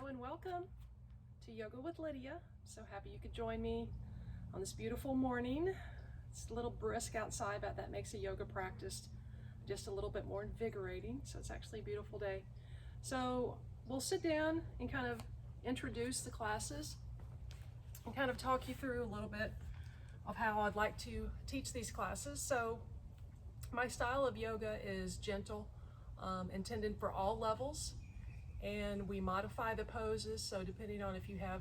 Hello and welcome to Yoga with Lydia. So happy you could join me on this beautiful morning. It's a little brisk outside, but that makes a yoga practice just a little bit more invigorating. So it's actually a beautiful day. So we'll sit down and kind of introduce the classes and kind of talk you through a little bit of how I'd like to teach these classes. So my style of yoga is gentle, intended for all levels. And we modify the poses, so depending on if you have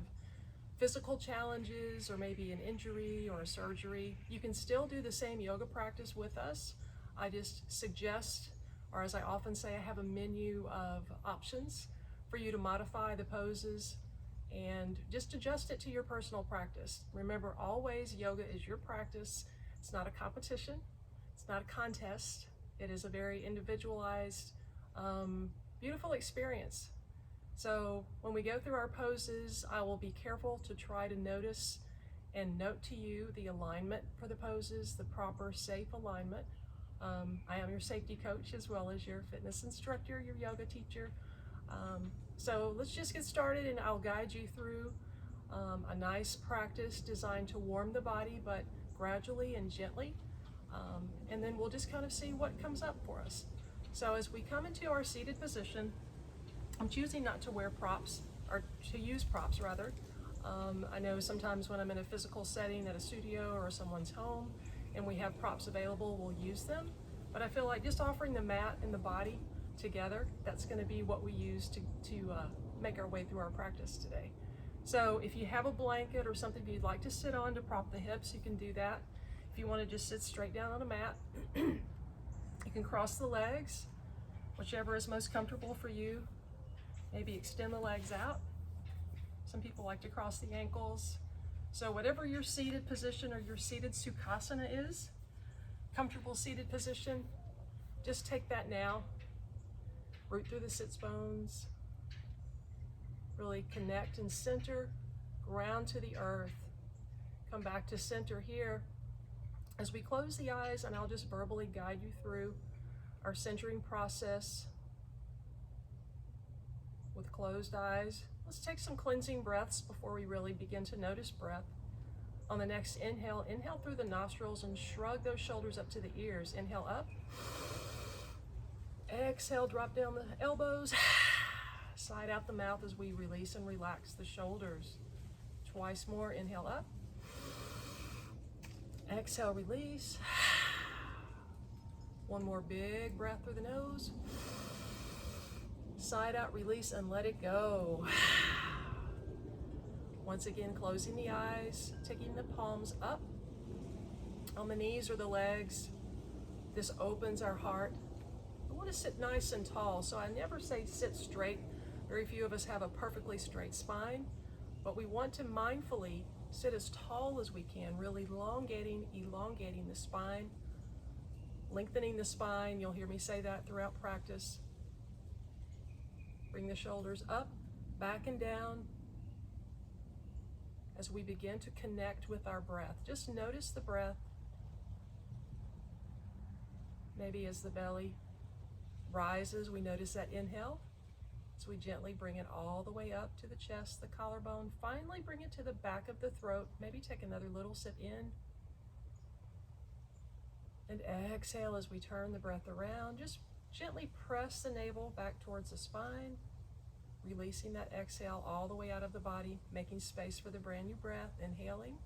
physical challenges or maybe an injury or a surgery, you can still do the same yoga practice with us. I just suggest, or as I often say, I have a menu of options for you to modify the poses and just adjust it to your personal practice. Remember, always yoga is your practice. It's not a competition. It's not a contest. It is a very individualized, beautiful experience. So when we go through our poses, I will be careful to try to notice and note to you the alignment for the poses, the proper safe alignment. I am your safety coach as well as your fitness instructor, your yoga teacher. So let's just get started and I'll guide you through a nice practice designed to warm the body, but gradually and gently. And then we'll just kind of see what comes up for us. So as we come into our seated position, I'm choosing not to wear props, or to use props rather. I know sometimes when I'm in a physical setting at a studio or someone's home and we have props available, we'll use them. But I feel like just offering the mat and the body together, that's going to be what we use to make our way through our practice today. So if you have a blanket or something you'd like to sit on to prop the hips, you can do that. If you want to just sit straight down on a mat, you can cross the legs, whichever is most comfortable for you. Maybe extend the legs out. Some people like to cross the ankles. So whatever your seated position or your seated Sukhasana is, comfortable seated position, just take that now. Root through the sits bones. Really connect and center, ground to the earth. Come back to center here. As we close the eyes, and I'll just verbally guide you through our centering process with closed eyes. Let's take some cleansing breaths before we really begin to notice breath. On the next inhale, inhale through the nostrils and shrug those shoulders up to the ears. Inhale up. Exhale, drop down the elbows. Side out the mouth as we release and relax the shoulders. Twice more, inhale up. Exhale, release. One more big breath through the nose. Side out, release, and let it go. Once again, closing the eyes, taking the palms up on the knees or the legs. This opens our heart. I want to sit nice and tall, so I never say sit straight. Very few of us have a perfectly straight spine, but we want to mindfully sit as tall as we can, really elongating the spine, lengthening the spine. You'll hear me say that throughout practice. Bring the shoulders up, back and down as we begin to connect with our breath. Just notice the breath. Maybe as the belly rises, we notice that inhale. So we gently bring it all the way up to the chest, the collarbone. Finally bring it to the back of the throat. Maybe take another little sip in. And exhale as we turn the breath around. Just gently press the navel back towards the spine, releasing that exhale all the way out of the body, making space for the brand new breath, inhaling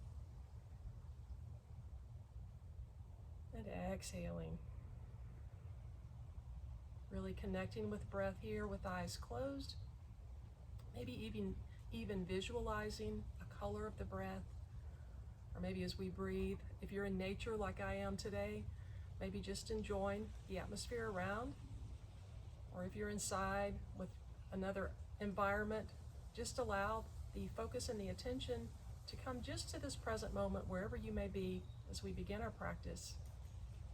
and exhaling. Really connecting with breath here with eyes closed, maybe even visualizing the color of the breath, or maybe as we breathe, if you're in nature like I am today, maybe just enjoying the atmosphere around, or if you're inside with another environment, just allow the focus and the attention to come just to this present moment wherever you may be as we begin our practice,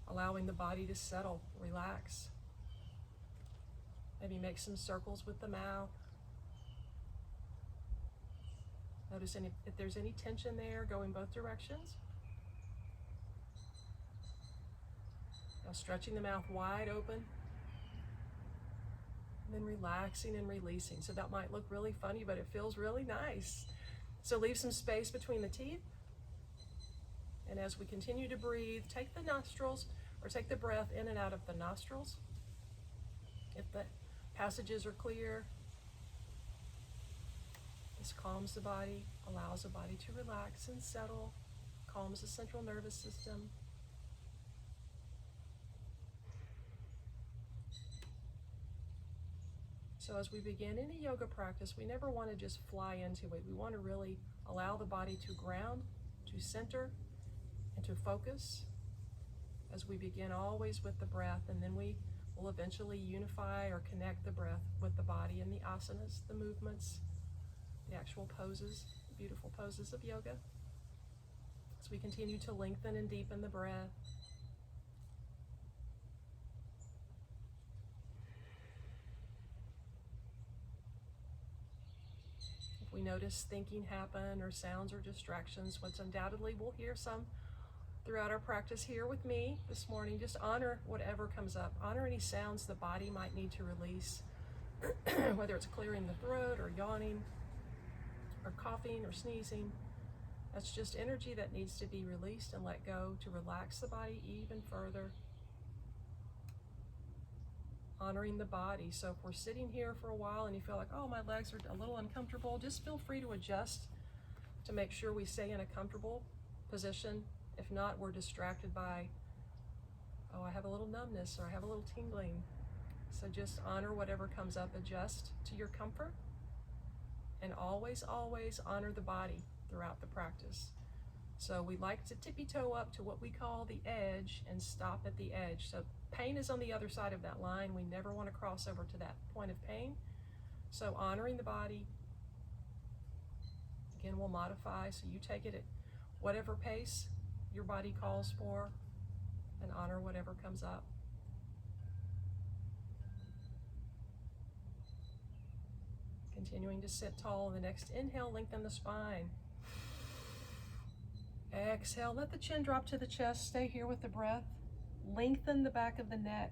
allowing the body to settle, relax. Maybe make some circles with the mouth. Notice if there's any tension there, go in both directions. Now stretching the mouth wide open. And then relaxing and releasing. So that might look really funny, but it feels really nice. So leave some space between the teeth. And as we continue to breathe, take the nostrils, or take the breath in and out of the nostrils. If the passages are clear, this calms the body, allows the body to relax and settle, calms the central nervous system. So as we begin any yoga practice, we never want to just fly into it. We want to really allow the body to ground, to center, and to focus as we begin always with the breath, and then we will eventually unify or connect the breath with the body and the asanas, the movements, the actual poses, the beautiful poses of yoga. As we continue to lengthen and deepen the breath. If we notice thinking happen or sounds or distractions, which undoubtedly we'll hear some throughout our practice here with me this morning, just honor whatever comes up. Honor any sounds the body might need to release, whether it's clearing the throat or yawning or coughing or sneezing. That's just energy that needs to be released and let go to relax the body even further. Honoring the body. So if we're sitting here for a while and you feel like, oh, my legs are a little uncomfortable, just feel free to adjust to make sure we stay in a comfortable position. If not, we're distracted by, oh, I have a little numbness or I have a little tingling. So just honor whatever comes up, adjust to your comfort, and always, always honor the body throughout the practice. So we like to tippy toe up to what we call the edge and stop at the edge. So pain is on the other side of that line. We never want to cross over to that point of pain. So honoring the body, again, we'll modify, so you take it at whatever pace your body calls for, and honor whatever comes up. Continuing to sit tall. On the next inhale, lengthen the spine. Exhale, let the chin drop to the chest. Stay here with the breath. Lengthen the back of the neck.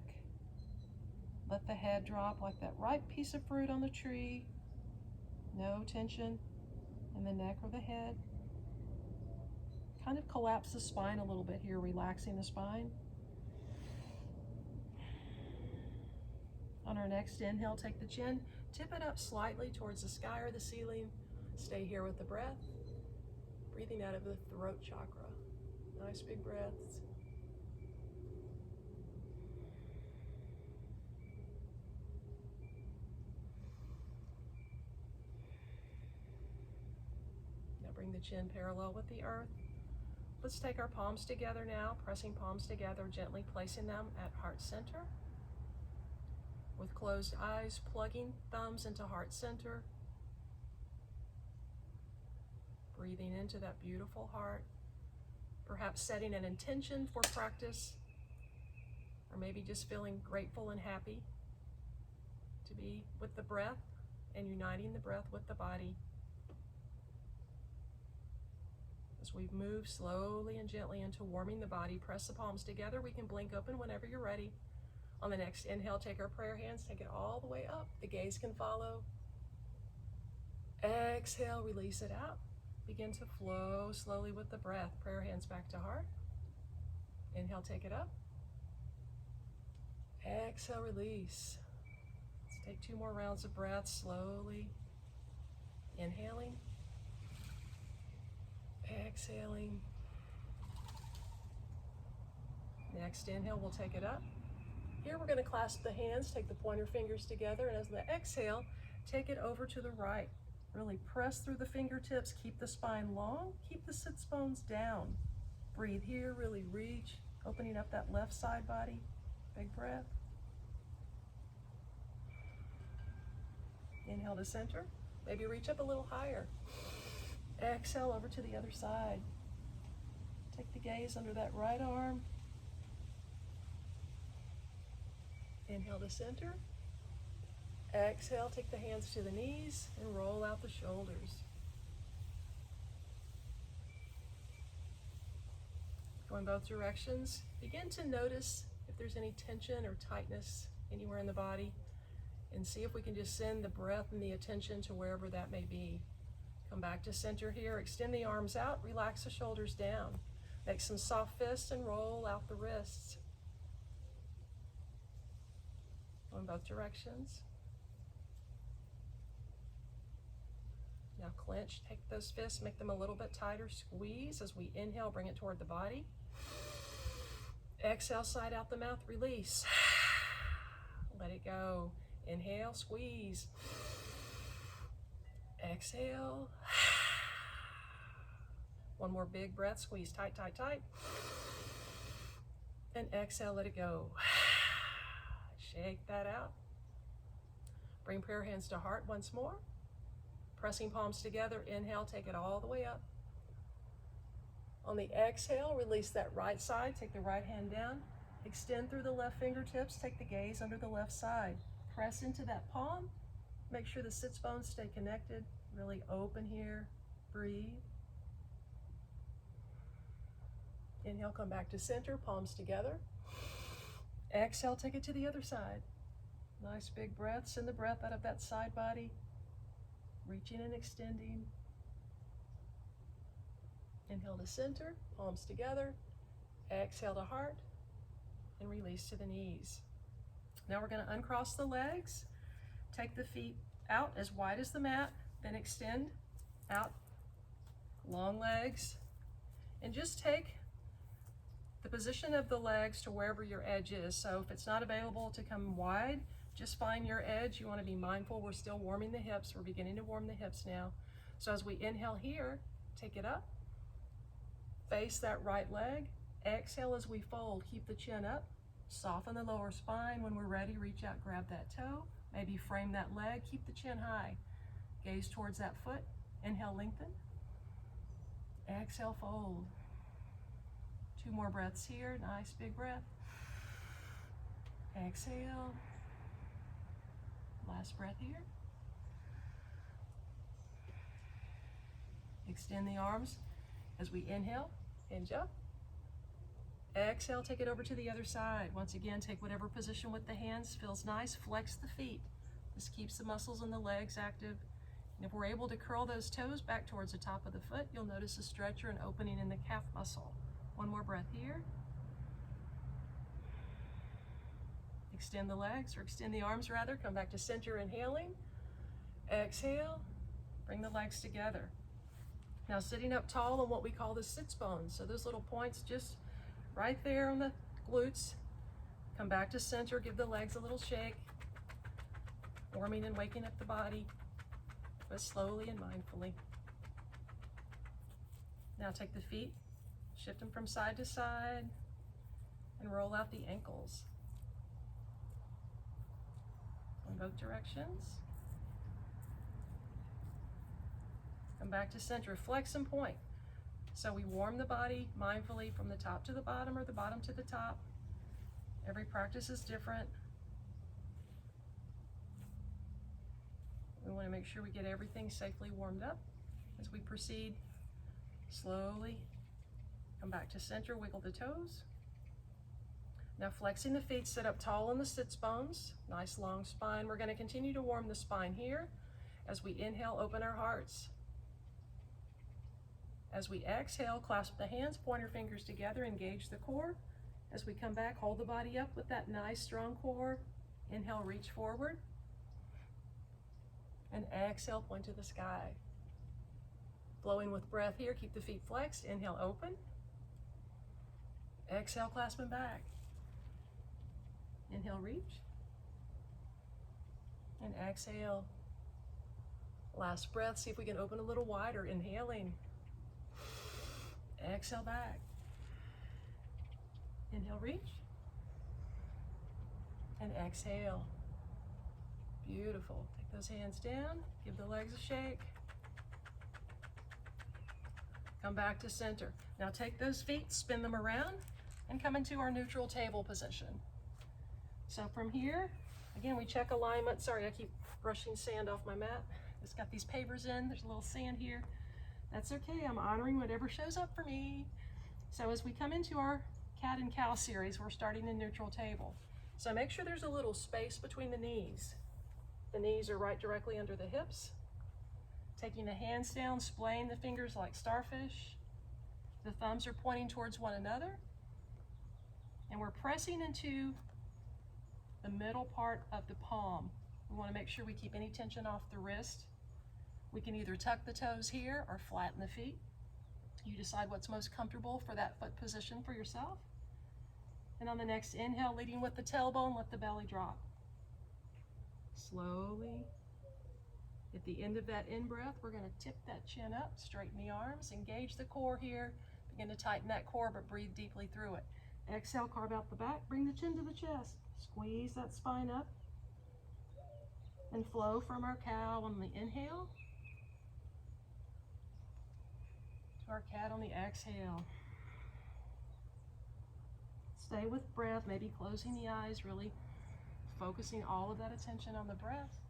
Let the head drop like that ripe piece of fruit on the tree. No tension in the neck or the head. Kind of collapse the spine a little bit here, relaxing the spine. On our next inhale, take the chin, tip it up slightly towards the sky or the ceiling. Stay here with the breath. Breathing out of the throat chakra. Nice big breaths. Now bring the chin parallel with the earth. Let's take our palms together now, pressing palms together, gently placing them at heart center. With closed eyes, plugging thumbs into heart center. Breathing into that beautiful heart. Perhaps setting an intention for practice, or maybe just feeling grateful and happy to be with the breath and uniting the breath with the body. As we move slowly and gently into warming the body, press the palms together. We can blink open whenever you're ready. On the next inhale, take our prayer hands, take it all the way up. The gaze can follow. Exhale, release it out. Begin to flow slowly with the breath. Prayer hands back to heart. Inhale, take it up. Exhale, release. Let's take 2 more rounds of breath slowly. Inhaling. Exhaling. Next inhale, we'll take it up. Here we're going to clasp the hands, take the pointer fingers together, and as the exhale, take it over to the right. Really press through the fingertips, keep the spine long, keep the sits bones down. Breathe here, really reach, opening up that left side body. Big breath. Inhale to center, maybe reach up a little higher. Exhale over to the other side. Take the gaze under that right arm. Inhale to center. Exhale, take the hands to the knees and roll out the shoulders. Going both directions. Begin to notice if there's any tension or tightness anywhere in the body. And see if we can just send the breath and the attention to wherever that may be. Come back to center here, extend the arms out, relax the shoulders down. Make some soft fists and roll out the wrists. Go in both directions. Now clench, take those fists, make them a little bit tighter, squeeze. As we inhale, bring it toward the body. Exhale, side out the mouth, release. Let it go. Inhale, squeeze. Exhale. One more big breath, squeeze tight, tight, tight. And exhale, let it go. Shake that out. Bring prayer hands to heart once more. Pressing palms together, inhale, take it all the way up. On the exhale, release that right side, take the right hand down. Extend through the left fingertips, take the gaze under the left side. Press into that palm. Make sure the sits bones stay connected. Really open here. Breathe. Inhale, come back to center, palms together. Exhale, take it to the other side. Nice big breath. Send the breath out of that side body. Reaching and extending. Inhale to center, palms together. Exhale to heart, and release to the knees. Now we're going to uncross the legs. Take the feet out as wide as the mat, then extend out, long legs, and just take the position of the legs to wherever your edge is. So if it's not available to come wide, just find your edge. You want to be mindful. We're still warming the hips. We're beginning to warm the hips now. So as we inhale here, take it up. Face that right leg. Exhale as we fold. Keep the chin up. Soften the lower spine. When we're ready, reach out, grab that toe. Maybe frame that leg. Keep the chin high. Gaze towards that foot. Inhale, lengthen. Exhale, fold. 2 more breaths here. Nice big breath. Exhale. Last breath here. Extend the arms as we inhale, hinge up. Exhale, take it over to the other side. Once again, take whatever position with the hands feels nice. Flex the feet. This keeps the muscles in the legs active. And if we're able to curl those toes back towards the top of the foot, you'll notice a stretch or an opening in the calf muscle. 1 more breath here. Extend the legs, or extend the arms rather. Come back to center, inhaling. Exhale, bring the legs together. Now sitting up tall on what we call the sits bones. So those little points just right there on the glutes. Come back to center, give the legs a little shake. Warming and waking up the body, but slowly and mindfully. Now take the feet, shift them from side to side, and roll out the ankles. In both directions. Come back to center, flex and point. So we warm the body mindfully from the top to the bottom or the bottom to the top. Every practice is different. We want to make sure we get everything safely warmed up as we proceed. Slowly come back to center, wiggle the toes. Now flexing the feet, sit up tall on the sits bones. Nice long spine. We're going to continue to warm the spine here. As we inhale, open our hearts. As we exhale, clasp the hands, point your fingers together, engage the core. As we come back, hold the body up with that nice strong core. Inhale, reach forward. And exhale, point to the sky. Flowing with breath here, keep the feet flexed. Inhale, open. Exhale, clasp them back. Inhale, reach. And exhale. Last breath, see if we can open a little wider. Inhaling. Exhale back. Inhale, reach. And exhale. Beautiful. Take those hands down. Give the legs a shake. Come back to center. Now take those feet, spin them around, and come into our neutral table position. So from here, again, we check alignment. Sorry, I keep brushing sand off my mat. It's got these pavers in. There's a little sand here. That's okay. I'm honoring whatever shows up for me. So as we come into our cat and cow series, we're starting in neutral table. So make sure there's a little space between the knees. The knees are right directly under the hips. Taking the hands down, splaying the fingers like starfish. The thumbs are pointing towards one another. And we're pressing into the middle part of the palm. We want to make sure we keep any tension off the wrist. We can either tuck the toes here or flatten the feet. You decide what's most comfortable for that foot position for yourself. And on the next inhale, leading with the tailbone, let the belly drop. Slowly. At the end of that in-breath, we're going to tip that chin up, straighten the arms, engage the core here. Begin to tighten that core, but breathe deeply through it. Exhale, carve out the back, bring the chin to the chest. Squeeze that spine up. And flow from our cow on the inhale to our cat on the exhale. Stay with breath, maybe closing the eyes, really focusing all of that attention on the breath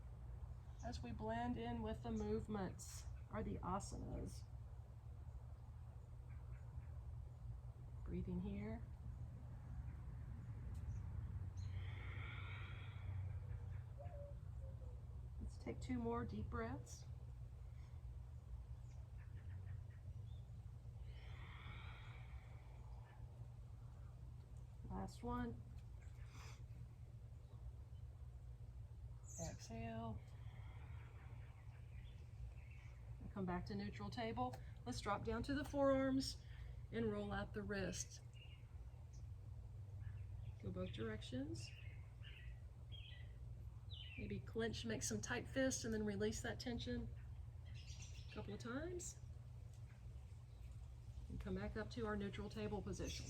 as we blend in with the movements, or the asanas. Breathing here. Let's take 2 more deep breaths. Last one. Exhale. Come back to neutral table. Let's drop down to the forearms and roll out the wrists. Go both directions. Maybe clench, make some tight fists, and then release that tension a couple of times. And come back up to our neutral table position.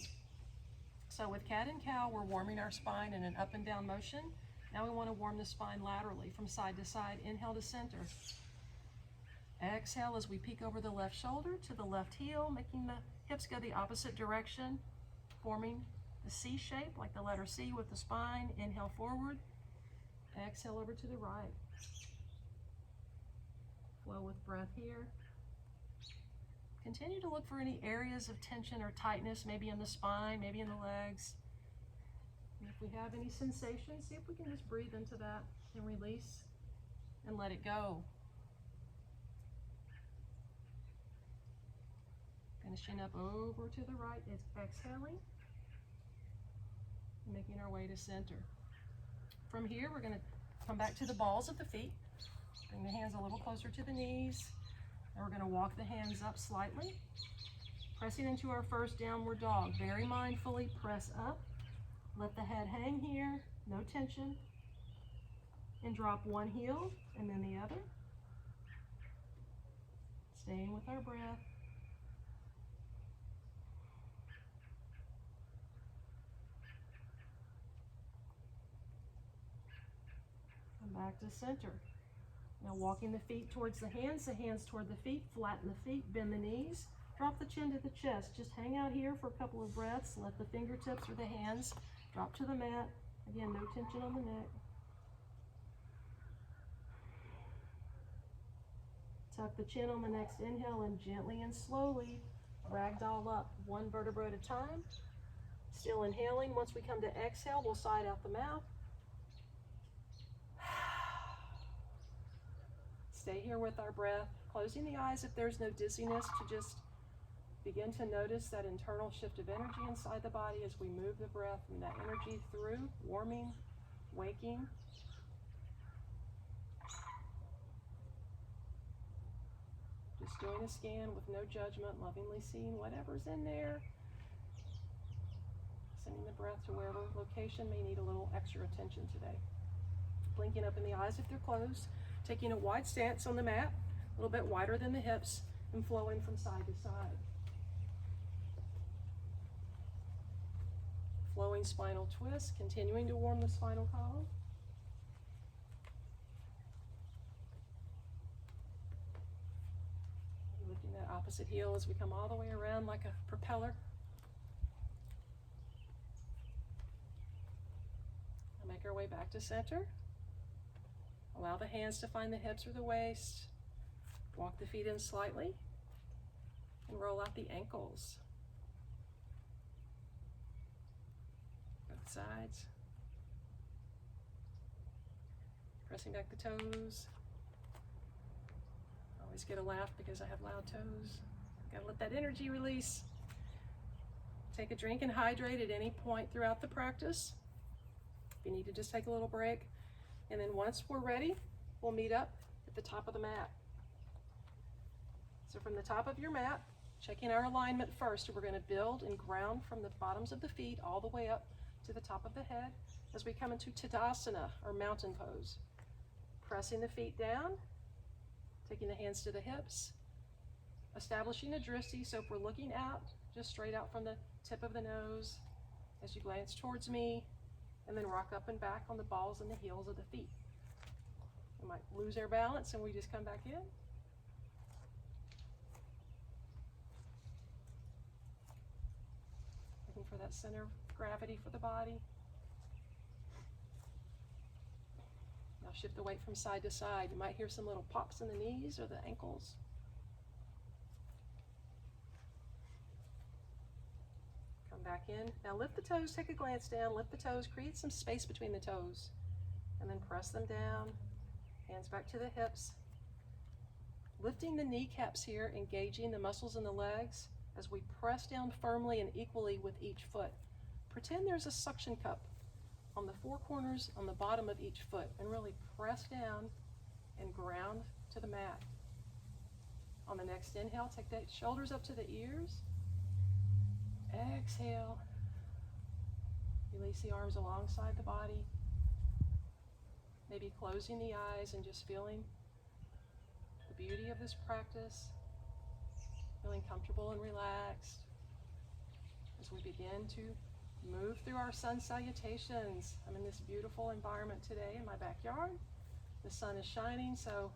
So with cat and cow, we're warming our spine in an up and down motion. Now we want to warm the spine laterally from side to side. Inhale to center. Exhale as we peek over the left shoulder to the left heel, making the hips go the opposite direction, forming the C shape like the letter C with the spine. Inhale forward. Exhale over to the right. Flow with breath here. Continue to look for any areas of tension or tightness, maybe in the spine, maybe in the legs. And if we have any sensation, see if we can just breathe into that and release and let it go. Finishing up over to the right, it's exhaling and making our way to center. From here, we're going to come back to the balls of the feet. Bring the hands a little closer to the knees. And we're going to walk the hands up slightly, pressing into our first downward dog. Very mindfully press up. Let the head hang here, no tension. And drop one heel and then the other. Staying with our breath. Come back to center. Now walking the feet towards the hands toward the feet, flatten the feet, bend the knees, drop the chin to the chest. Just hang out here for a couple of breaths. Let the fingertips or the hands drop to the mat. Again, no tension on the neck. Tuck the chin on the next inhale and gently and slowly ragdoll up, one vertebra at a time. Still inhaling. Once we come to exhale, we'll side out the mouth. Stay here with our breath, closing the eyes if there's no dizziness, to just begin to notice that internal shift of energy inside the body as we move the breath and that energy through, warming, waking. Just doing a scan with no judgment, lovingly seeing whatever's in there, sending the breath to wherever location may need a little extra attention today. Blinking up in the eyes if they're closed. Taking a wide stance on the mat, a little bit wider than the hips, and flowing from side to side. Flowing spinal twist, continuing to warm the spinal column. Lifting that opposite heel as we come all the way around like a propeller. And make our way back to center. Allow the hands to find the hips or the waist. Walk the feet in slightly and roll out the ankles. Both sides. Pressing back the toes. I always get a laugh because I have loud toes. Gotta let that energy release. Take a drink and hydrate at any point throughout the practice. If you need to just take a little break. And then once we're ready, we'll meet up at the top of the mat. So from the top of your mat, checking our alignment first, we're going to build and ground from the bottoms of the feet all the way up to the top of the head as we come into Tadasana, or mountain pose. Pressing the feet down, taking the hands to the hips, establishing a drishti. So if we're looking out, just straight out from the tip of the nose as you glance towards me, and then rock up and back on the balls and the heels of the feet. We might lose our balance and we just come back in. Looking for that center of gravity for the body. Now shift the weight from side to side. You might hear some little pops in the knees or the ankles. Come back in. Now lift the toes, take a glance down, lift the toes, create some space between the toes, and then press them down. Hands back to the hips. Lifting the kneecaps here, engaging the muscles in the legs as we press down firmly and equally with each foot. Pretend there's a suction cup on the four corners on the bottom of each foot, and really press down and ground to the mat. On the next inhale, take the shoulders up to the ears. Exhale. Release the arms alongside the body. Maybe closing the eyes and just feeling the beauty of this practice. Feeling comfortable and relaxed as we begin to move through our sun salutations. I'm in this beautiful environment today in my backyard. The sun is shining, so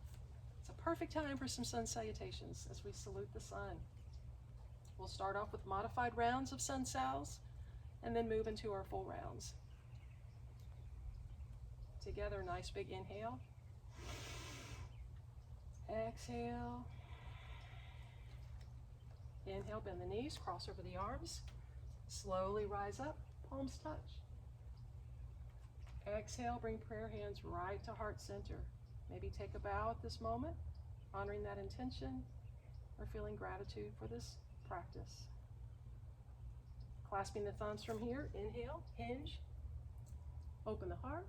it's a perfect time for some sun salutations as we salute the sun. We'll start off with modified rounds of sun sals and then move into our full rounds. Together, nice big inhale. Exhale. Inhale, bend the knees, cross over the arms. Slowly rise up, palms touch. Exhale, bring prayer hands right to heart center. Maybe take a bow at this moment, honoring that intention or feeling gratitude for this practice. Clasping the thumbs from here, inhale, hinge, open the heart.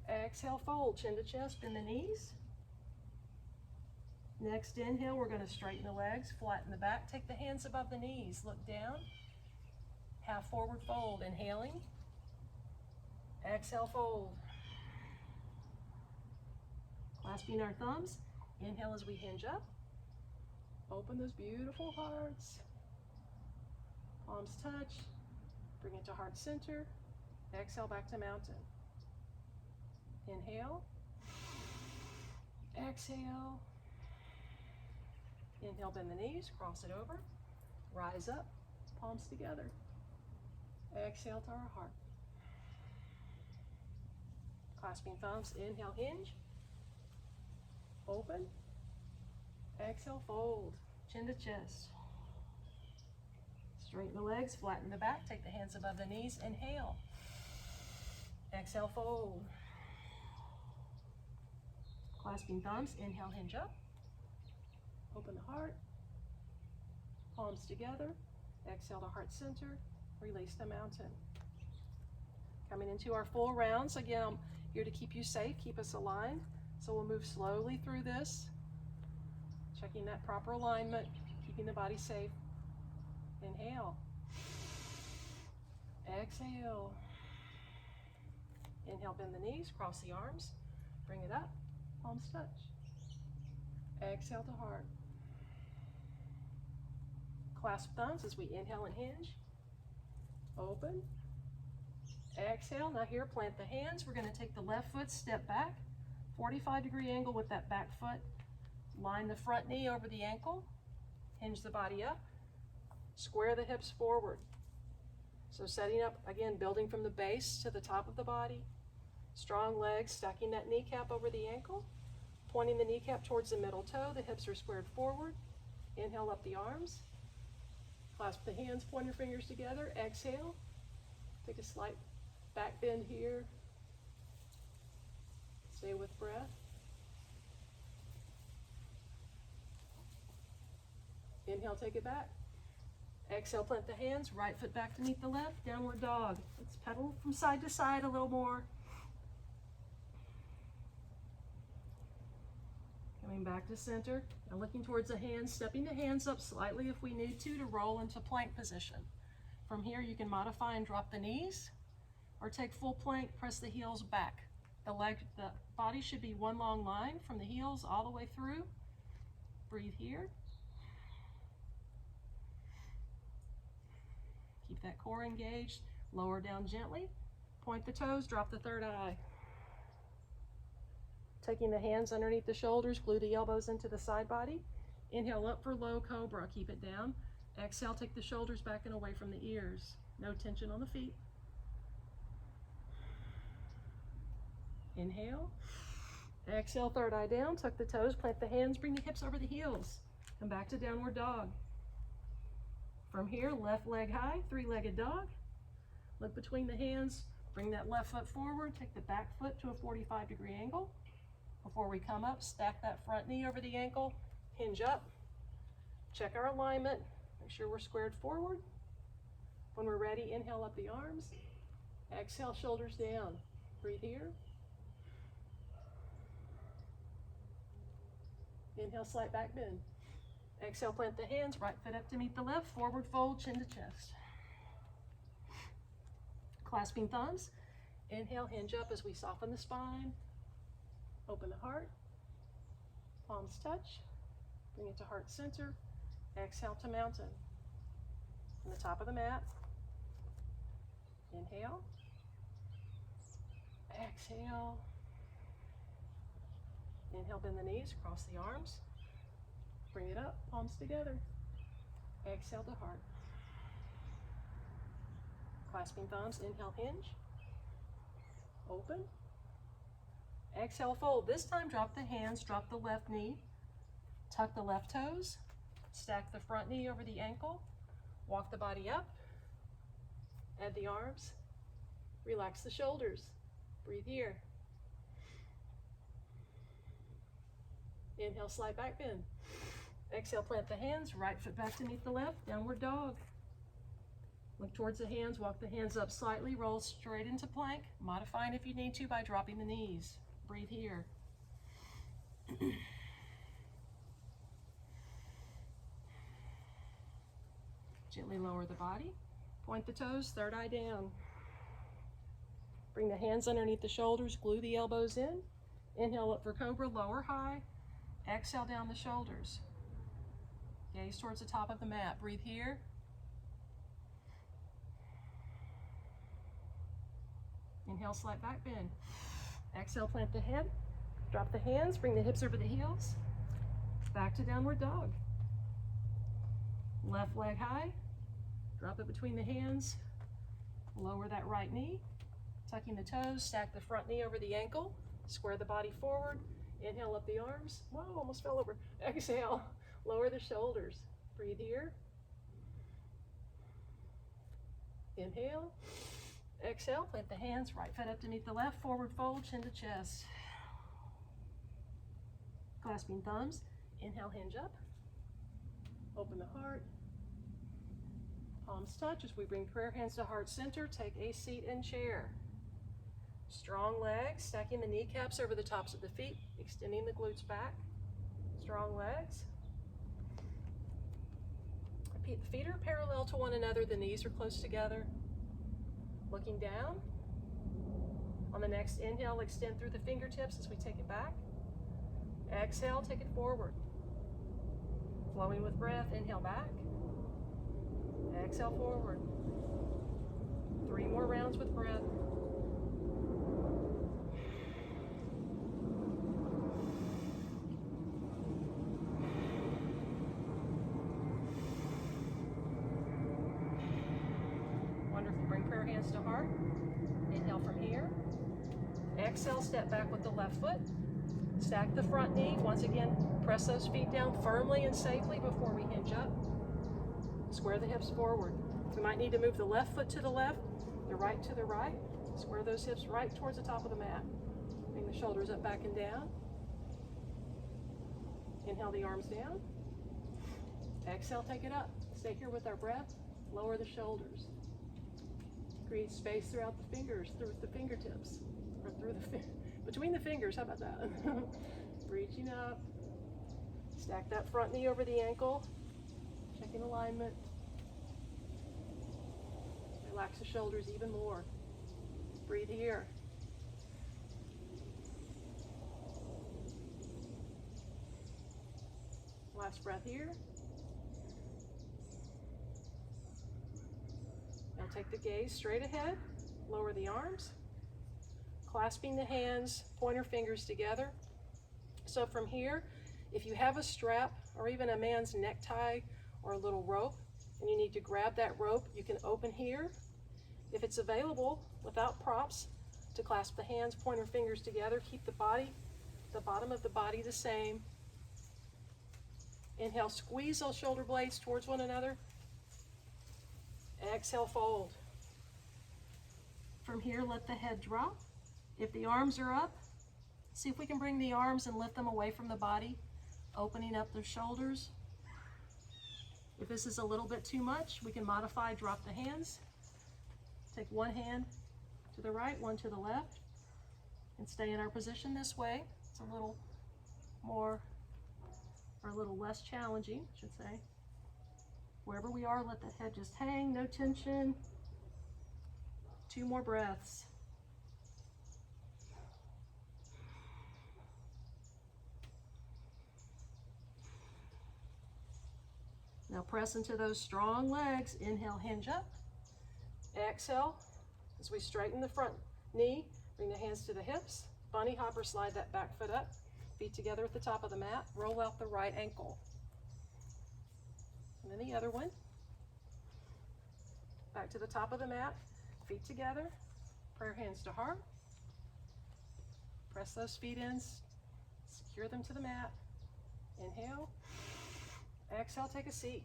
Exhale, fold, chin to chest, bend the knees. Next inhale, we're going to straighten the legs, flatten the back, take the hands above the knees, look down, half forward fold, inhaling. Exhale, fold. Clasping our thumbs, inhale as we hinge up. Open those beautiful hearts. Palms touch, bring it to heart center. Exhale, back to mountain. Inhale. Exhale. Inhale, bend the knees, cross it over. Rise up, palms together. Exhale to our heart. Clasping thumbs, inhale, hinge. Open. Exhale, fold, chin to chest. Straighten the legs, flatten the back, take the hands above the knees, inhale. Exhale, fold. Clasping thumbs, inhale, hinge up. Open the heart. Palms together. Exhale to heart center. Release the mountain. Coming into our full rounds. Again, I'm here to keep you safe, keep us aligned. So we'll move slowly through this. Checking that proper alignment, keeping the body safe. Inhale. Exhale. Inhale, bend the knees, cross the arms, bring it up, palms touch. Exhale to heart. Clasp thumbs as we inhale and hinge. Open. Exhale. Now here, plant the hands. We're going to take the left foot, step back, 45-degree angle with that back foot. Line the front knee over the ankle. Hinge the body up. Square the hips forward. So setting up, again, building from the base to the top of the body. Strong legs, stacking that kneecap over the ankle. Pointing the kneecap towards the middle toe. The hips are squared forward. Inhale up the arms. Clasp the hands, point your fingers together. Exhale. Take a slight back bend here. Stay with breath. Inhale, take it back. Exhale, plant the hands, right foot back to meet the left, downward dog. Let's pedal from side to side a little more. Coming back to center and looking towards the hands, stepping the hands up slightly if we need to roll into plank position. From here, you can modify and drop the knees or take full plank, press the heels back. The body should be one long line from the heels all the way through. Breathe here. Keep that core engaged. Lower down gently. Point the toes, drop the third eye. Taking the hands underneath the shoulders, glue the elbows into the side body. Inhale up for low cobra, keep it down. Exhale, take the shoulders back and away from the ears. No tension on the feet. Inhale. Exhale, third eye down, tuck the toes, plant the hands, bring the hips over the heels. Come back to downward dog. From here, left leg high, three-legged dog. Look between the hands, bring that left foot forward, take the back foot to a 45-degree angle. Before we come up, stack that front knee over the ankle, hinge up, check our alignment, make sure we're squared forward. When we're ready, inhale up the arms, exhale, shoulders down. Breathe here. Inhale, slight back bend. Exhale, plant the hands, right foot up to meet the left, forward fold, chin to chest. Clasping thumbs. Inhale, hinge up as we soften the spine. Open the heart. Palms touch. Bring it to heart center. Exhale to mountain. From the top of the mat. Inhale. Exhale. Inhale, bend the knees, cross the arms. Bring it up, palms together. Exhale to heart. Clasping thumbs, inhale, hinge. Open. Exhale, fold. This time, drop the hands, drop the left knee. Tuck the left toes. Stack the front knee over the ankle. Walk the body up. Add the arms. Relax the shoulders. Breathe here. Inhale, slight back bend. Exhale, plant the hands, right foot back to meet the left, downward dog. Look towards the hands, walk the hands up slightly, roll straight into plank, modifying if you need to by dropping the knees. Breathe here. Gently lower the body, point the toes, third eye down. Bring the hands underneath the shoulders, glue the elbows in. Inhale up for cobra, lower high. Exhale down the shoulders. Gaze towards the top of the mat. Breathe here. Inhale, slight back bend. Exhale, plant the head. Drop the hands, bring the hips over the heels. Back to downward dog. Left leg high. Drop it between the hands. Lower that right knee. Tucking the toes, stack the front knee over the ankle. Square the body forward. Inhale up the arms. Whoa, almost fell over. Exhale, lower the shoulders. Breathe here. Inhale. Exhale, plant the hands, right foot up to meet the left, forward fold, chin to chest. Clasping thumbs. Inhale, hinge up. Open the heart. Palms touch as we bring prayer hands to heart center. Take a seat and chair. Strong legs, stacking the kneecaps over the tops of the feet, extending the glutes back. Strong legs. Repeat, the feet are parallel to one another, the knees are close together. Looking down. On the next inhale, extend through the fingertips as we take it back. Exhale, take it forward. Flowing with breath, inhale back. Exhale forward. 3 more rounds with breath. Wonderful. Bring prayer hands to heart. Inhale from here. Exhale, step back with the left foot. Stack the front knee. Once again, press those feet down firmly and safely before we hinge up. Square the hips forward. We might need to move the left foot to the left, the right to the right. Square those hips right towards the top of the mat. Bring the shoulders up, back, and down. Inhale the arms down. Exhale, take it up. Stay here with our breath. Lower the shoulders. Create space throughout the fingers, through the fingertips, or between the fingers. How about that? Reaching up. Stack that front knee over the ankle. Checking alignment. Relax the shoulders even more. Breathe here. Last breath here. Now take the gaze straight ahead. Lower the arms. Clasping the hands, pointer fingers together. So from here, if you have a strap or even a man's necktie or a little rope, and you need to grab that rope, you can open here. If it's available, without props, to clasp the hands, pointer fingers together, keep the bottom of the body the same. Inhale, squeeze those shoulder blades towards one another. Exhale, fold. From here, let the head drop. If the arms are up, see if we can bring the arms and lift them away from the body, opening up the shoulders. If this is a little bit too much, we can modify, drop the hands. Take one hand to the right, one to the left, and stay in our position this way. It's a little more, or a little less challenging, I should say. Wherever we are, let the head just hang, no tension. 2 more breaths. Now press into those strong legs. Inhale, hinge up. Exhale, as we straighten the front knee, bring the hands to the hips. Bunny hopper, slide that back foot up. Feet together at the top of the mat. Roll out the right ankle. And then the other one. Back to the top of the mat. Feet together. Prayer hands to heart. Press those feet in. Secure them to the mat. Inhale. Exhale, take a seat.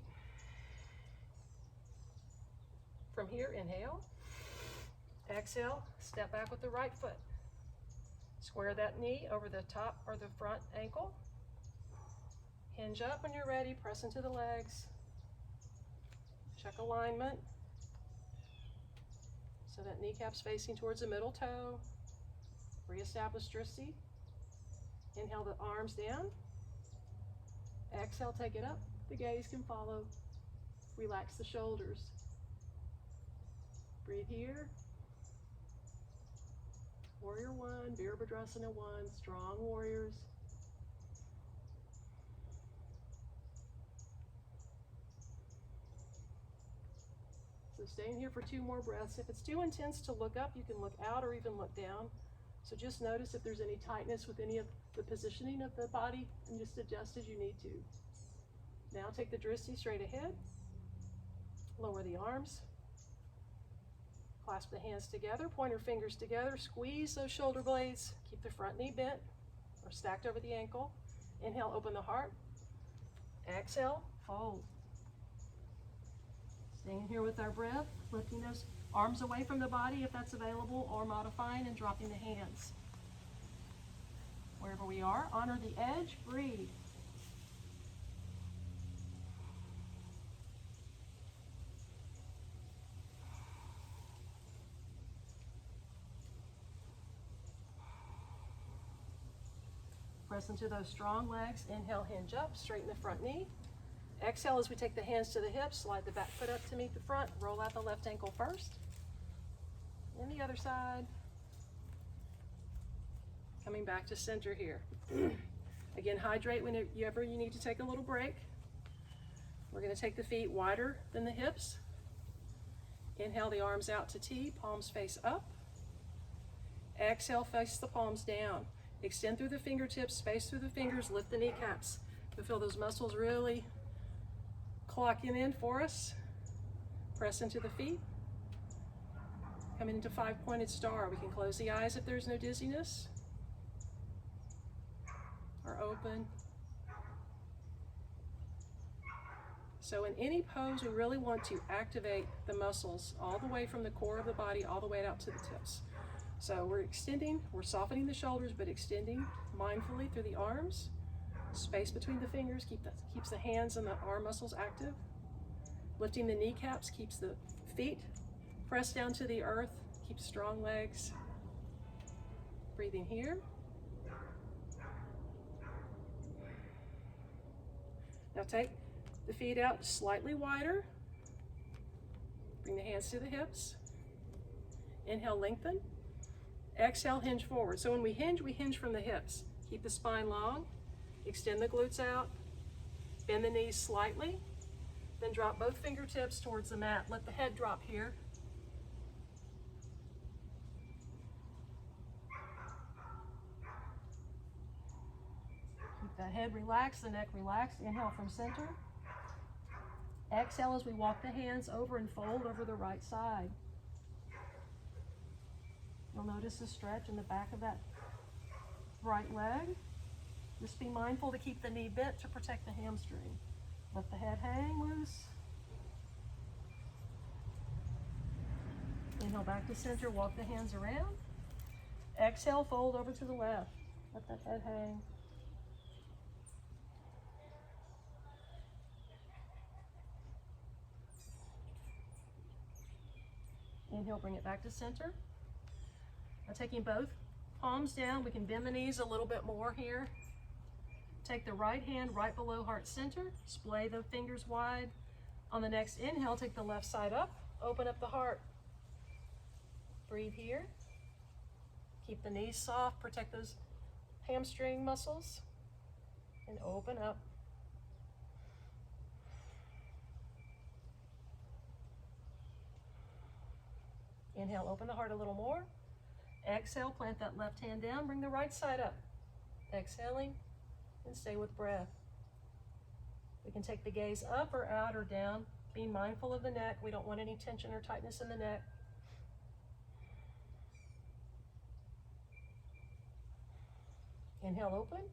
From here, inhale. Exhale, step back with the right foot. Square that knee over the top or the front ankle. Hinge up when you're ready, press into the legs. Check alignment. So that kneecap's facing towards the middle toe. Reestablish drishti. Inhale the arms down. Exhale, take it up. The gaze can follow. Relax the shoulders. Breathe here. Warrior 1, Virabhadrasana 1, strong warriors. So staying here for 2 more breaths. If it's too intense to look up, you can look out or even look down. So just notice if there's any tightness with any of the positioning of the body and just adjust as you need to. Now take the drishti straight ahead. Lower the arms. Clasp the hands together, pointer fingers together. Squeeze those shoulder blades. Keep the front knee bent or stacked over the ankle. Inhale, open the heart. Exhale, fold. Staying here with our breath, lifting those arms away from the body if that's available, or modifying and dropping the hands. Wherever we are, honor the edge, breathe. Press into those strong legs. Inhale, hinge up, straighten the front knee. Exhale as we take the hands to the hips, slide the back foot up to meet the front, roll out the left ankle first. And the other side. Coming back to center here. Again, hydrate whenever you need to take a little break. We're going to take the feet wider than the hips. Inhale the arms out to T, palms face up. Exhale, face the palms down. Extend through the fingertips, space through the fingers, lift the kneecaps. You'll feel those muscles really clocking in for us. Press into the feet. Coming into 5-pointed star. We can close the eyes if there's no dizziness. Or open. So in any pose, we really want to activate the muscles all the way from the core of the body all the way out to the tips. So we're extending, we're softening the shoulders, but extending mindfully through the arms. Space between the fingers keeps the hands and the arm muscles active. Lifting the kneecaps keeps the feet pressed down to the earth, keeps strong legs. Breathing here. Now take the feet out slightly wider. Bring the hands to the hips. Inhale, lengthen. Exhale, hinge forward. So when we hinge from the hips. Keep the spine long. Extend the glutes out. Bend the knees slightly. Then drop both fingertips towards the mat. Let the head drop here. Keep the head relaxed, the neck relaxed. Inhale from center. Exhale as we walk the hands over and fold over the right side. You'll notice the stretch in the back of that right leg. Just be mindful to keep the knee bent to protect the hamstring. Let the head hang loose. Inhale back to center, walk the hands around. Exhale, fold over to the left. Let that head hang. Inhale, bring it back to center. Now taking both palms down, we can bend the knees a little bit more here. Take the right hand right below heart center, splay the fingers wide. On the next inhale, take the left side up, open up the heart. Breathe here. Keep the knees soft, protect those hamstring muscles, and open up. Inhale, open the heart a little more. Exhale, plant that left hand down, bring the right side up. Exhaling, and stay with breath. We can take the gaze up or out or down, being mindful of the neck. We don't want any tension or tightness in the neck. Inhale, open.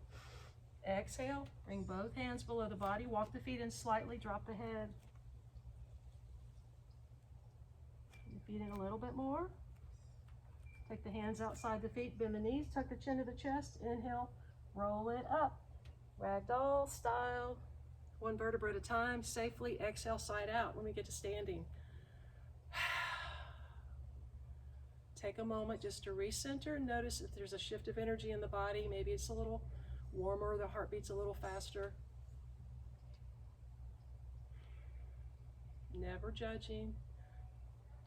Exhale, bring both hands below the body. Walk the feet in slightly, drop the head. Feet in a little bit more. Take the hands outside the feet, bend the knees, tuck the chin to the chest. Inhale, roll it up. Ragdoll style. One vertebra at a time, safely. Exhale, side out when we get to standing. Take a moment just to recenter. Notice if there's a shift of energy in the body. Maybe it's a little warmer, the heartbeat's a little faster. Never judging.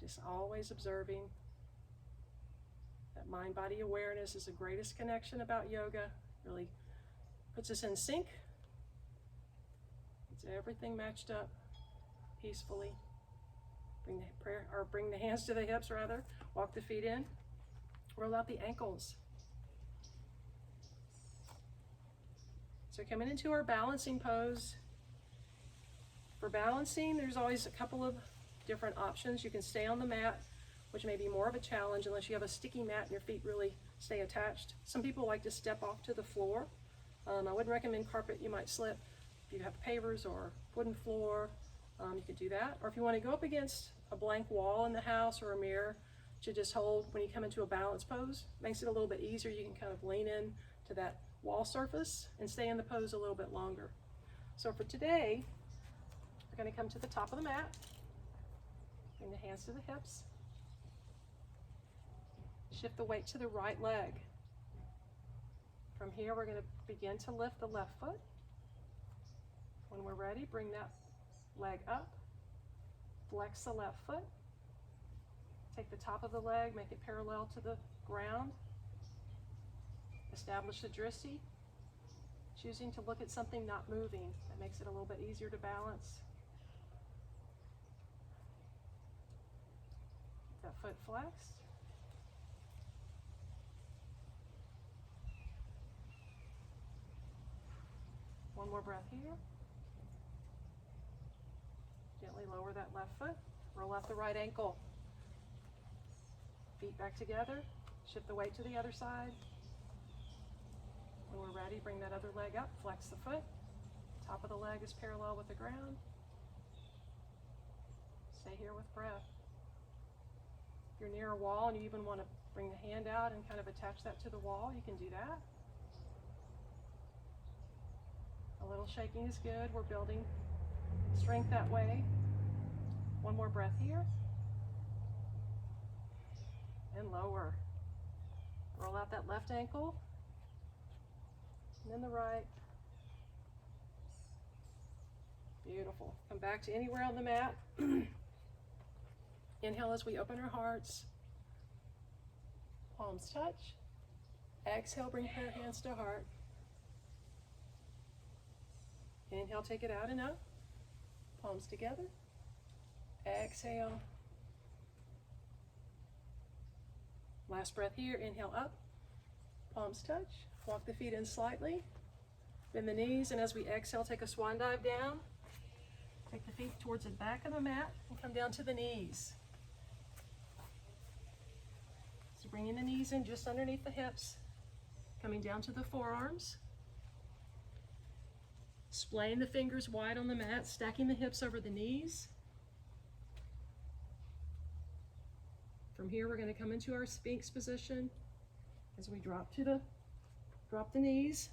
Just always observing. That mind-body awareness is the greatest connection about yoga. Really puts us in sync. It's everything matched up peacefully. Bring the hands to the hips rather. Walk the feet in. Roll out the ankles. So coming into our balancing pose. For balancing, there's always a couple of different options. You can stay on the mat, which may be more of a challenge unless you have a sticky mat and your feet really stay attached. Some people like to step off to the floor. I wouldn't recommend carpet, you might slip. If you have pavers or wooden floor, you could do that. Or if you want to go up against a blank wall in the house or a mirror to just hold when you come into a balance pose, makes it a little bit easier. You can kind of lean in to that wall surface and stay in the pose a little bit longer. So for today, we're going to come to the top of the mat. Bring the hands to the hips. Shift the weight to the right leg. From here, we're going to begin to lift the left foot. When we're ready, bring that leg up. Flex the left foot. Take the top of the leg, make it parallel to the ground. Establish the drishti. Choosing to look at something not moving. That makes it a little bit easier to balance. That foot flexed. One more breath here. Gently lower that left foot. Roll out the right ankle. Feet back together. Shift the weight to the other side. When we're ready, bring that other leg up. Flex the foot. Top of the leg is parallel with the ground. Stay here with breath. If you're near a wall and you even want to Bring the hand out and kind of attach that to the wall. You can do that. A little shaking is good. We're building strength that way. One more breath here. And lower. Roll out that left ankle. And then the right. Beautiful. Come back to anywhere on the mat. Inhale as we open our hearts. Palms touch. Exhale, bring prayer hands to heart. Inhale, take it out and up. Palms together. Exhale. Last breath here. Inhale up. Palms touch. Walk the feet in slightly. Bend the knees, and as we exhale, take a swan dive down. Take the feet towards the back of the mat and come down to the knees. So bringing the knees in just underneath the hips, coming down to the forearms. Splaying the fingers wide on the mat, stacking the hips over the knees. From here, we're going to come into our Sphinx position as we drop the knees,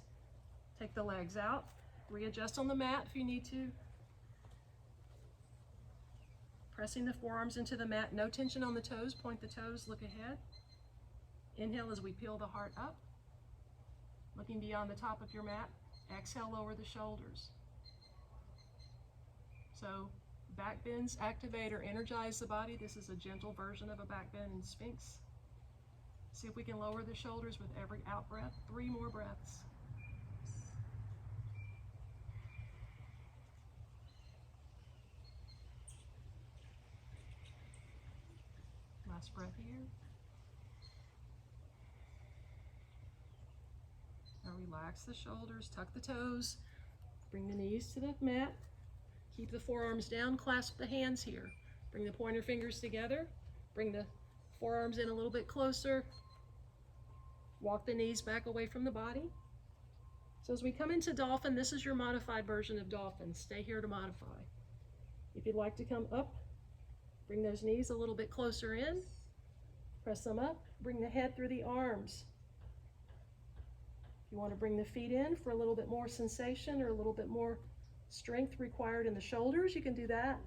take the legs out, readjust on the mat if you need to. Pressing the forearms into the mat, no tension on the toes, point the toes, look ahead. Inhale as we peel the heart up, looking beyond the top of your mat. Exhale, lower the shoulders. So back bends activate or energize the body. This is a gentle version of a back bend in Sphinx. See if we can lower the shoulders with every out breath. 3 more breaths. Last breath here. Now relax the shoulders, tuck the toes, bring the knees to the mat. Keep the forearms down, clasp the hands here. Bring the pointer fingers together, bring the forearms in a little bit closer. Walk the knees back away from the body. So as we come into dolphin, this is your modified version of dolphin. Stay here to modify. If you'd like to come up, bring those knees a little bit closer in. Press them up. Bring the head through the arms. If you want to bring the feet in for a little bit more sensation or a little bit more strength required in the shoulders, you can do that.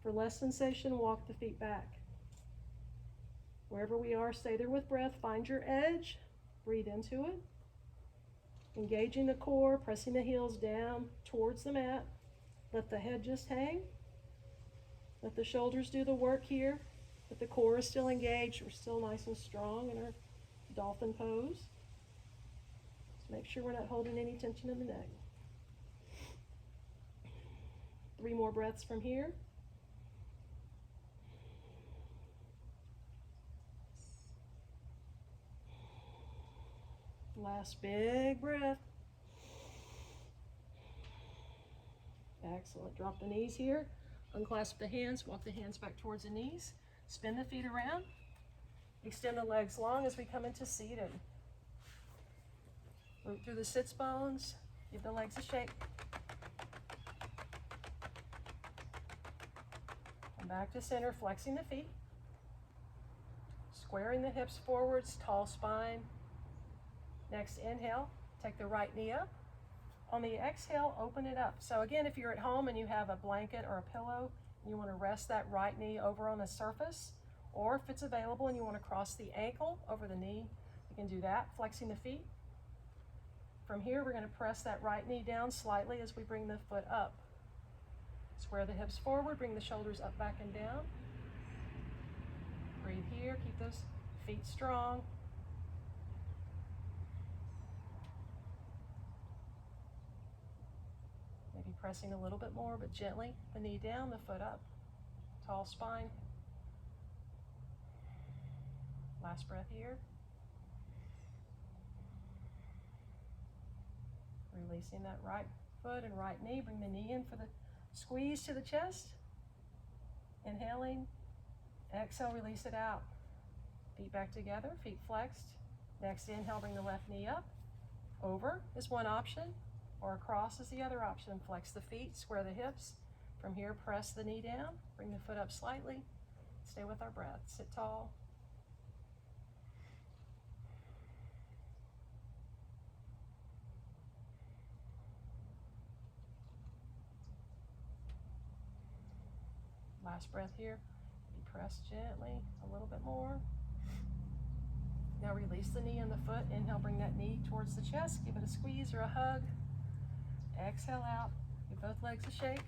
For less sensation, walk the feet back. Wherever we are, stay there with breath. Find your edge. Breathe into it. Engaging the core, pressing the heels down towards the mat. Let the head just hang. Let the shoulders do the work here. But the core is still engaged. We're still nice and strong in our dolphin pose. Just make sure we're not holding any tension in the neck. 3 more breaths from here. Last big breath. Excellent. Drop the knees here. Unclasp the hands. Walk the hands back towards the knees. Spin the feet around. Extend the legs long as we come into seated. Root through the sits bones. Give the legs a shake. Come back to center, flexing the feet. Squaring the hips forwards, tall spine. Next inhale, take the right knee up. On the exhale, open it up. So again, if you're at home and you have a blanket or a pillow, and you want to rest that right knee over on the surface, or if it's available and you want to cross the ankle over the knee, you can do that, flexing the feet. From here, we're going to press that right knee down slightly as we bring the foot up. Square the hips forward, bring the shoulders up, back, and down. Breathe here, keep those feet strong. Maybe pressing a little bit more, but gently. The knee down, the foot up. Tall spine. Last breath here. Releasing that right foot and right knee. Bring the knee in for the squeeze to the chest. Inhaling. Exhale, release it out. Feet back together, feet flexed. Next inhale, bring the left knee up. Over is one option, or across is the other option. Flex the feet, square the hips. From here, press the knee down. Bring the foot up slightly. Stay with our breath. Sit tall. Last breath here. Press gently a little bit more. Now release the knee and the foot. Inhale, bring that knee towards the chest. Give it a squeeze or a hug. Exhale out. Give both legs a shake.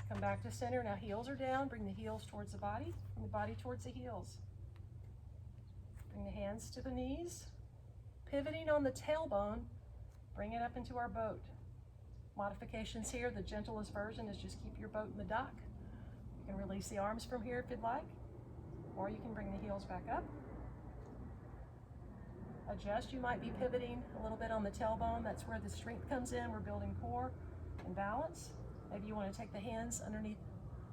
Come back to center. Now heels are down. Bring the heels towards the body and the body towards the heels. Bring the hands to the knees. Pivoting on the tailbone, bring it up into our boat. Modifications here. The gentlest version is just keep your boat in the dock. You can release the arms from here if you'd like, or you can bring the heels back up. Adjust. You might be pivoting a little bit on the tailbone. That's where the strength comes in. We're building core and balance. Maybe you want to take the hands underneath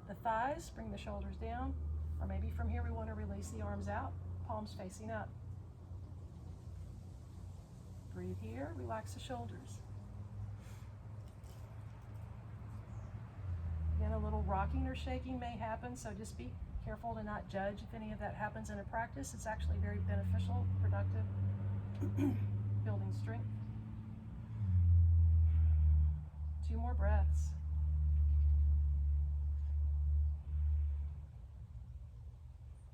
the thighs, bring the shoulders down, or maybe from here we want to release the arms out, palms facing up. Breathe here, relax the shoulders. Again, a little rocking or shaking may happen, so just be careful to not judge if any of that happens in a practice. It's actually very beneficial, productive, building strength. 2 more breaths.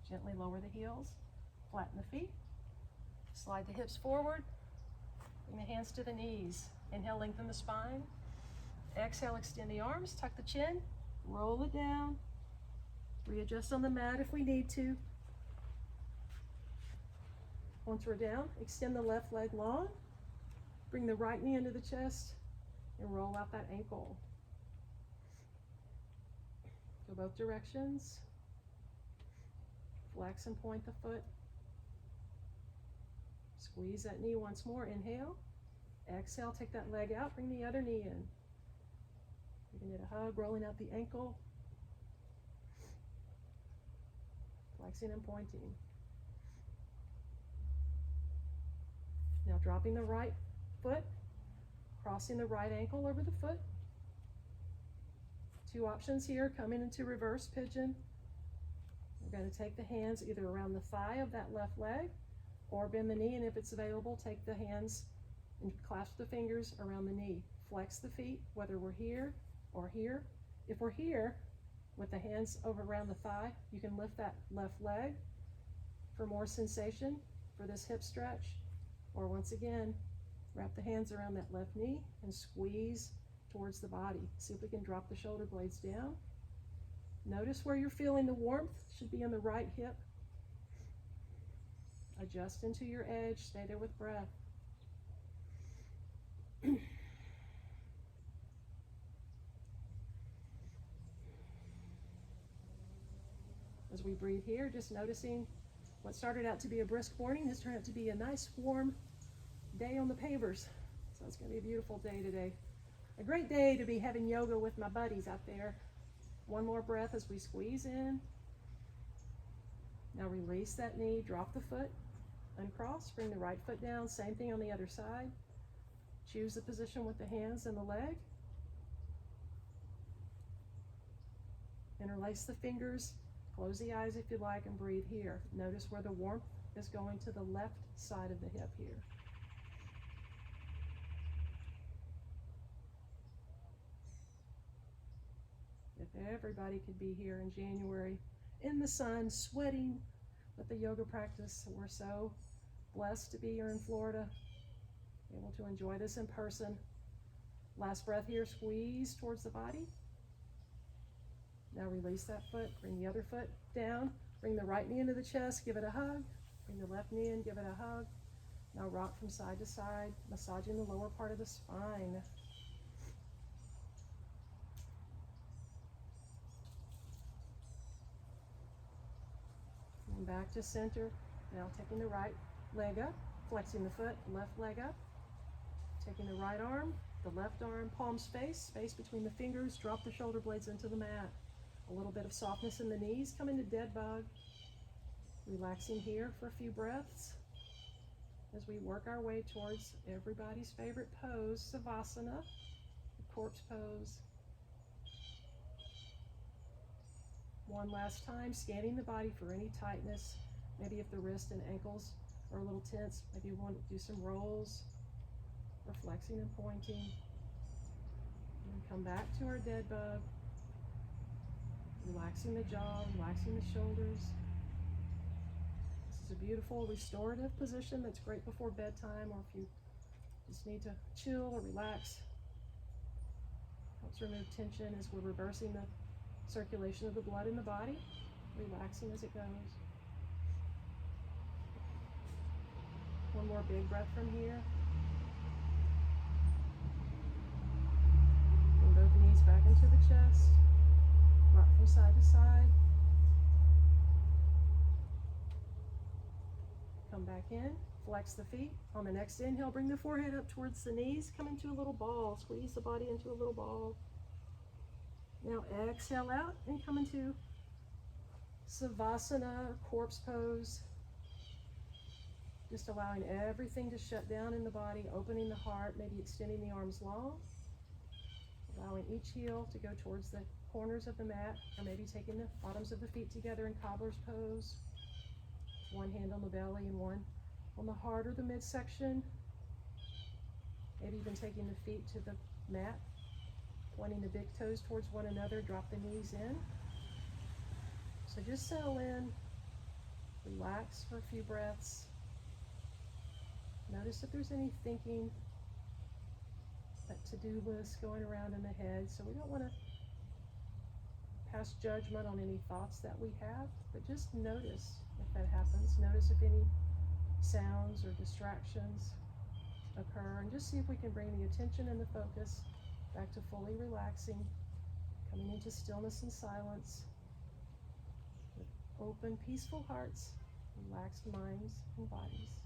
Gently lower the heels, flatten the feet, slide the hips forward, bring the hands to the knees. Inhale, lengthen the spine. Exhale, extend the arms, tuck the chin, roll it down, readjust on the mat if we need to. Once we're down, extend the left leg long, bring the right knee into the chest, and roll out that ankle. Go both directions. Flex and point the foot. Squeeze that knee once more. Inhale. Exhale, take that leg out, bring the other knee in. You can get a hug, rolling out the ankle. Flexing and pointing. Now dropping the right foot, crossing the right ankle over the foot. 2 options here, coming into reverse pigeon. We're going to take the hands either around the thigh of that left leg or bend the knee, and if it's available, take the hands and clasp the fingers around the knee. Flex the feet, whether we're here or here. If we're here with the hands over around the thigh, you can lift that left leg for more sensation for this hip stretch. Or once again, wrap the hands around that left knee and squeeze towards the body. See if we can drop the shoulder blades down. Notice where you're feeling the warmth. Should be in the right hip. Adjust into your edge. Stay there with breath. As we breathe here, just noticing what started out to be a brisk morning has turned out to be a nice warm day on the pavers. So it's going to be a beautiful day today. A great day to be having yoga with my buddies out there. 1 more breath as we squeeze in. Now release that knee, drop the foot, uncross, bring the right foot down. Same thing on the other side. Choose the position with the hands and the leg. Interlace the fingers, close the eyes if you like, and breathe here. Notice where the warmth is going to the left side of the hip here. If everybody could be here in January in the sun, sweating with the yoga practice, we're so blessed to be here in Florida, able to enjoy this in person. Last breath here, squeeze towards the body. Now release that foot, bring the other foot down, bring the right knee into the chest, give it a hug, bring the left knee in, give it a hug. Now rock from side to side, massaging the lower part of the spine. And back to center. Now taking the right leg up, flexing the foot, left leg up, taking the right arm, the left arm, palms space between the fingers, drop the shoulder blades into the mat. A little bit of softness in the knees, come into dead bug. Relaxing here for a few breaths as we work our way towards everybody's favorite pose, Savasana, the corpse pose. One last time, scanning the body for any tightness. Maybe if the wrist and ankles are a little tense, maybe you want to do some rolls, or flexing and pointing. And come back to our dead bug. Relaxing the jaw, relaxing the shoulders. This is a beautiful restorative position that's great before bedtime, or if you just need to chill or relax. Helps remove tension as we're reversing the circulation of the blood in the body, relaxing as it goes. One more big breath from here. Bring both knees back into the chest. Rock from side to side. Come back in, flex the feet. On the next inhale, bring the forehead up towards the knees. Come into a little ball. Squeeze the body into a little ball. Now exhale out and come into Savasana, corpse pose. Just allowing everything to shut down in the body, opening the heart, maybe extending the arms long. Allowing each heel to go towards the corners of the mat, or maybe taking the bottoms of the feet together in cobbler's pose. One hand on the belly and one on the heart or the midsection. Maybe even taking the feet to the mat, pointing the big toes towards one another, drop the knees in. So just settle in, relax for a few breaths. Notice if there's any thinking, that to-do list going around in the head. So we don't want to pass judgment on any thoughts that we have, but just notice if that happens. Notice if any sounds or distractions occur, and just see if we can bring the attention and the focus back to fully relaxing, coming into stillness and silence with open, peaceful hearts, relaxed minds and bodies.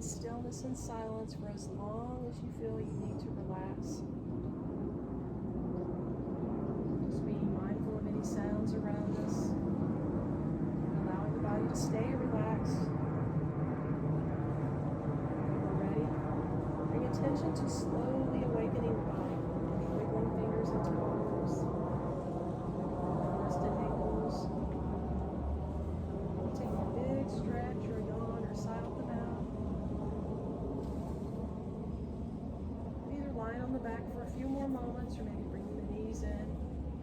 Stillness and silence for as long as you feel you need to relax. Just being mindful of any sounds around us, and allowing the body to stay relaxed. When we're ready, bring attention to slowly awakening the body, wiggling fingers and toes, rested ankles. Taking a big stretch or a yawn or sigh out the mouth. Lying on the back for a few more moments, or maybe bringing the knees in,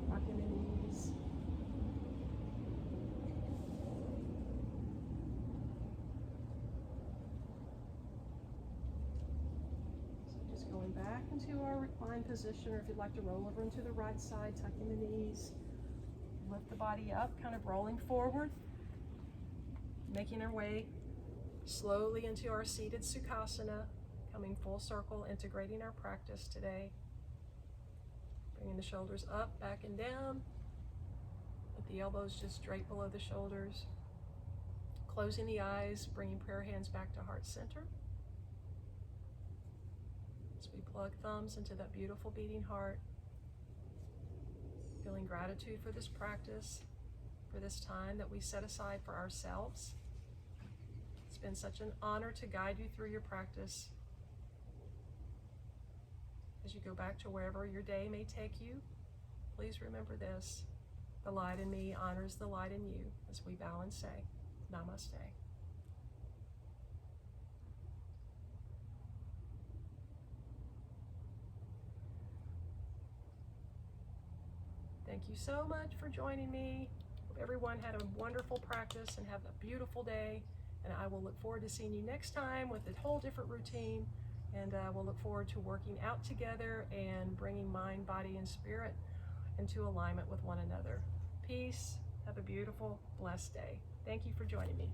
rocking the knees. So just going back into our reclined position, or if you'd like to roll over into the right side, tucking the knees, lift the body up, kind of rolling forward, making our way slowly into our seated Sukhasana. Coming full circle, integrating our practice today. Bringing the shoulders up, back and down. Let the elbows just straight below the shoulders. Closing the eyes, bringing prayer hands back to heart center. As we plug thumbs into that beautiful beating heart. Feeling gratitude for this practice, for this time that we set aside for ourselves. It's been such an honor to guide you through your practice. As you go back to wherever your day may take you, please remember this. The light in me honors the light in you, as we bow and say, Namaste. Thank you so much for joining me. Hope everyone had a wonderful practice and have a beautiful day. And I will look forward to seeing you next time with a whole different routine. And we'll look forward to working out together and bringing mind, body, and spirit into alignment with one another. Peace. Have a beautiful, blessed day. Thank you for joining me.